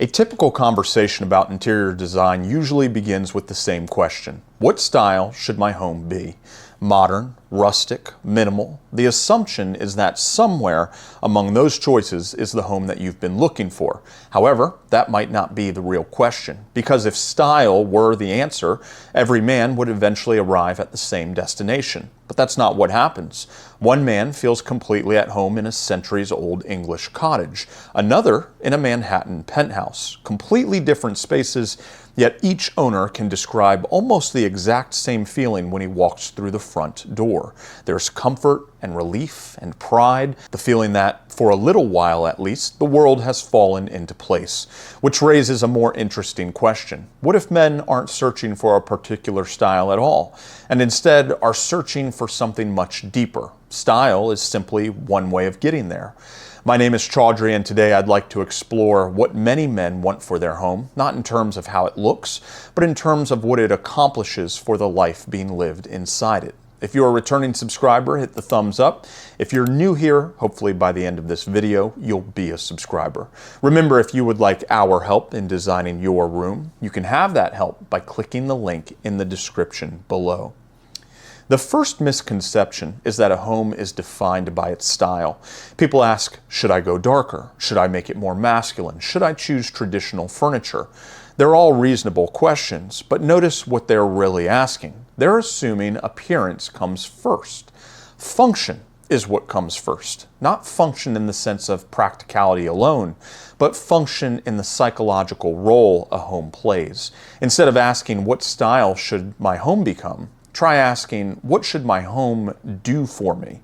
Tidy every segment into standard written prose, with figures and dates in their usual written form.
A typical conversation about interior design usually begins with the same question. What style should my home be? Modern, rustic, minimal? The assumption is that somewhere among those choices is the home that you've been looking for. However, that might not be the real question, because if style were the answer, every man would eventually arrive at the same destination. But that's not what happens. One man feels completely at home in a centuries-old English cottage, another in a Manhattan penthouse. Completely different spaces, yet each owner can describe almost the exact same feeling when he walks through the front door. There's comfort and relief and pride, the feeling that, for a little while at least, the world has fallen into place. Which raises a more interesting question. What if men aren't searching for a particular style at all, and instead are searching for something much deeper? Style is simply one way of getting there. My name is Chaudhry, and today I'd like to explore what many men want for their home, not in terms of how it looks, but in terms of what it accomplishes for the life being lived inside it. If you're a returning subscriber, hit the thumbs up. If you're new here, hopefully by the end of this video, you'll be a subscriber. Remember, if you would like our help in designing your room, you can have that help by clicking the link in the description below. The first misconception is that a home is defined by its style. People ask, should I go darker? Should I make it more masculine? Should I choose traditional furniture? They're all reasonable questions, but notice what they're really asking. They're assuming appearance comes first. Function is what comes first. Not function in the sense of practicality alone, but function in the psychological role a home plays. Instead of asking, what style should my home become? Try asking, what should my home do for me?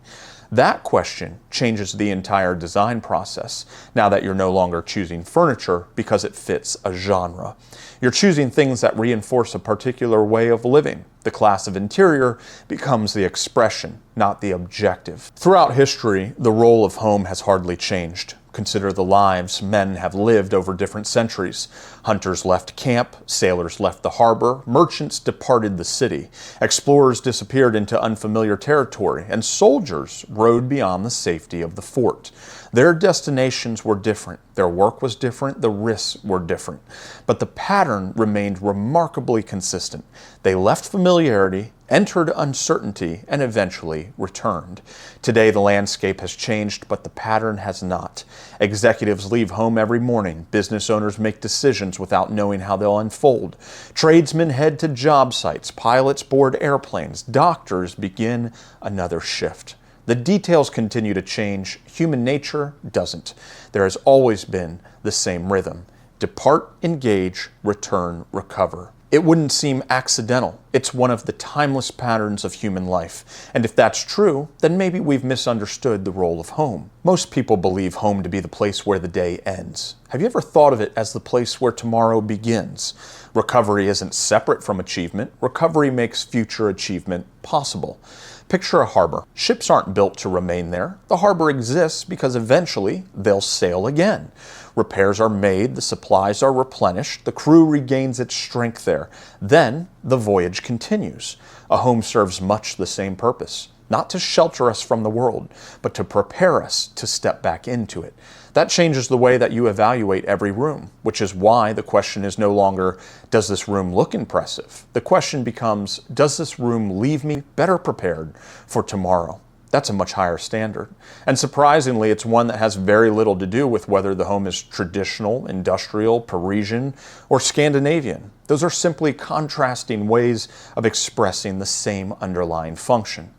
That question changes the entire design process, now that you're no longer choosing furniture because it fits a genre. You're choosing things that reinforce a particular way of living. The class of interior becomes the expression, not the objective. Throughout history, the role of home has hardly changed. Consider the lives men have lived over different centuries. Hunters left camp, sailors left the harbor, merchants departed the city, explorers disappeared into unfamiliar territory, and soldiers rode beyond the safety of the fort. Their destinations were different, their work was different, the risks were different, but the pattern remained remarkably consistent. They left familiarity, entered uncertainty, and eventually returned. Today, the landscape has changed, but the pattern has not. Executives leave home every morning. Business owners make decisions without knowing how they'll unfold. Tradesmen head to job sites. Pilots board airplanes. Doctors begin another shift. The details continue to change. Human nature doesn't. There has always been the same rhythm. Depart, engage, return, recover. It wouldn't seem accidental. It's one of the timeless patterns of human life. And if that's true, then maybe we've misunderstood the role of home. Most people believe home to be the place where the day ends. Have you ever thought of it as the place where tomorrow begins? Recovery isn't separate from achievement. Recovery makes future achievement possible. Picture a harbor. Ships aren't built to remain there. The harbor exists because eventually they'll sail again. Repairs are made, the supplies are replenished, the crew regains its strength there. Then the voyage continues. A home serves much the same purpose. Not to shelter us from the world, but to prepare us to step back into it. That changes the way that you evaluate every room, which is why the question is no longer, does this room look impressive? The question becomes, does this room leave me better prepared for tomorrow? That's a much higher standard. And surprisingly, it's one that has very little to do with whether the home is traditional, industrial, Parisian, or Scandinavian. Those are simply contrasting ways of expressing the same underlying function.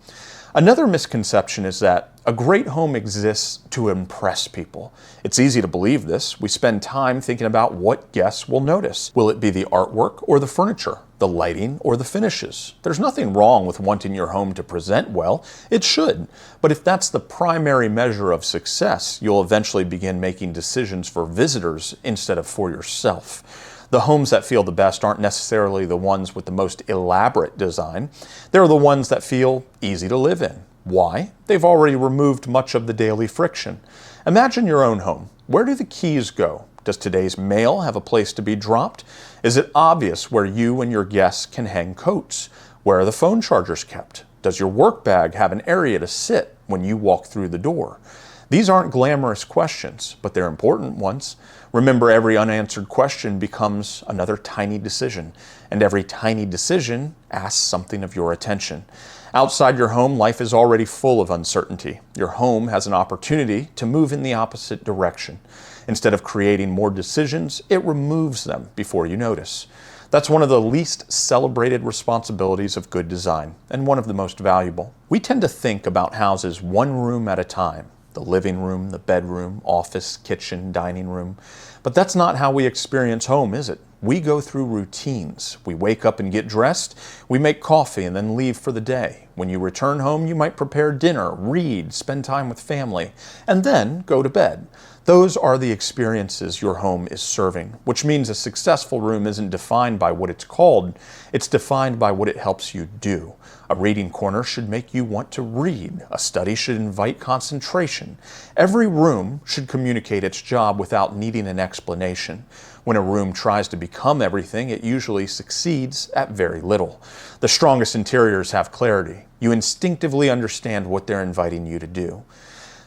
Another misconception is that a great home exists to impress people. It's easy to believe this. We spend time thinking about what guests will notice. Will it be the artwork or the furniture, the lighting or the finishes? There's nothing wrong with wanting your home to present well. It should. But if that's the primary measure of success, you'll eventually begin making decisions for visitors instead of for yourself. The homes that feel the best aren't necessarily the ones with the most elaborate design. They're the ones that feel easy to live in. Why? They've already removed much of the daily friction. Imagine your own home. Where do the keys go? Does today's mail have a place to be dropped? Is it obvious where you and your guests can hang coats? Where are the phone chargers kept? Does your work bag have an area to sit when you walk through the door? These aren't glamorous questions, but they're important ones. Remember, every unanswered question becomes another tiny decision, and every tiny decision asks something of your attention. Outside your home, life is already full of uncertainty. Your home has an opportunity to move in the opposite direction. Instead of creating more decisions, it removes them before you notice. That's one of the least celebrated responsibilities of good design, and one of the most valuable. We tend to think about houses one room at a time. The living room, the bedroom, office, kitchen, dining room. But that's not how we experience home, is it? We go through routines. We wake up and get dressed, we make coffee and then leave for the day. When you return home, you might prepare dinner, read, spend time with family, and then go to bed. Those are the experiences your home is serving, which means a successful room isn't defined by what it's called, it's defined by what it helps you do. A reading corner should make you want to read. A study should invite concentration. Every room should communicate its job without needing an explanation. When a room tries to become everything, it usually succeeds at very little. The strongest interiors have clarity. You instinctively understand what they're inviting you to do.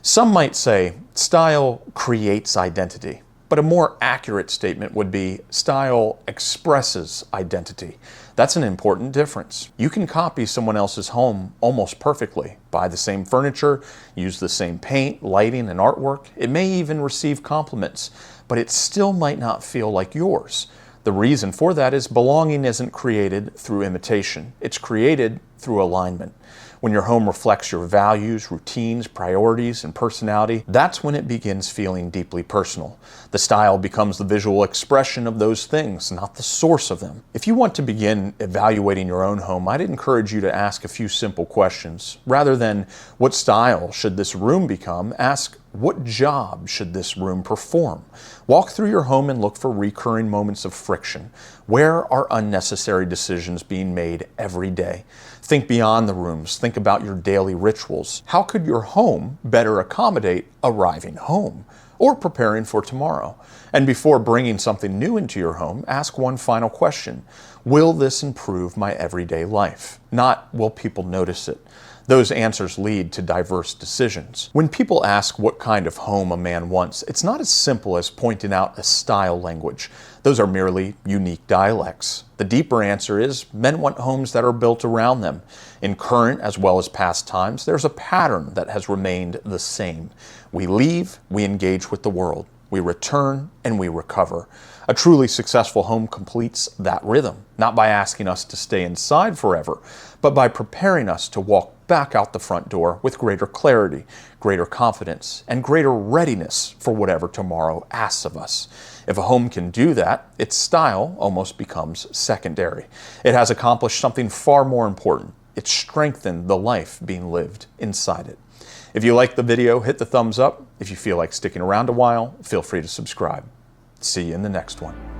Some might say style creates identity, but a more accurate statement would be style expresses identity. That's an important difference. You can copy someone else's home almost perfectly, buy the same furniture, use the same paint, lighting, and artwork. It may even receive compliments, but it still might not feel like yours. The reason for that is belonging isn't created through imitation. It's created through alignment. When your home reflects your values, routines, priorities, and personality, that's when it begins feeling deeply personal. The style becomes the visual expression of those things, not the source of them. If you want to begin evaluating your own home, I'd encourage you to ask a few simple questions. Rather than, what style should this room become? Ask, what job should this room perform? Walk through your home and look for recurring moments of friction. Where are unnecessary decisions being made every day? Think beyond the rooms. Think about your daily rituals. How could your home better accommodate arriving home or preparing for tomorrow? And before bringing something new into your home, ask one final question. Will this improve my everyday life? Not, will people notice it? Those answers lead to diverse decisions. When people ask what kind of home a man wants, it's not as simple as pointing out a style language. Those are merely unique dialects. The deeper answer is men want homes that are built around them. In current as well as past times, there's a pattern that has remained the same. We leave, we engage with the world. We return, and we recover. A truly successful home completes that rhythm, not by asking us to stay inside forever, but by preparing us to walk back out the front door with greater clarity, greater confidence, and greater readiness for whatever tomorrow asks of us. If a home can do that, its style almost becomes secondary. It has accomplished something far more important. It's strengthened the life being lived inside it. If you liked the video, hit the thumbs up. If you feel like sticking around a while, feel free to subscribe. See you in the next one.